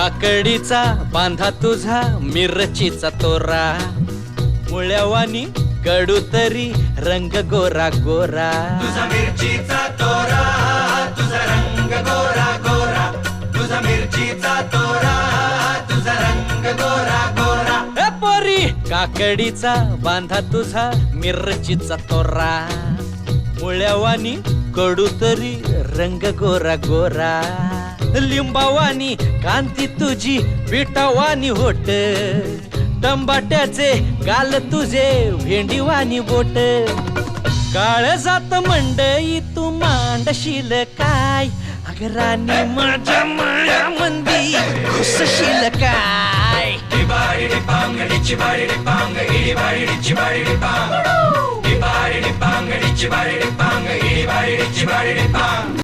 काकडीचा बांधा तुझा मिरचीचा तोरा मुळ्यावानी कडू तरी रंग गोरा गोरा तुझा मिरचीचा तोरा तुझा रंग गोरा गोरा तुझा मिरचीचा तोरा तुझा रंग गोरा गोरा ए पोरी काकडीचा बांधा तुझा मिरचीचा तोरा मुळ्यावानी कडू तरी रंग गोरा गोरा लिंबावानी कांती तुझी पिठावानी होट टंबाट्याचे गाल तुझे भेंडीवानी बोट काळ जात मंडई तू मांडशील काय अगरानी माझ्या माळ्यामंदी घुसशील काय डिबाडी डिपांग डिचबाडी डिपांग डिबाडी डिचबाडी डिपांग डिबाडी डिपांग डिचबाडी डिपांग डिबाडी डिचबाडी डिपांग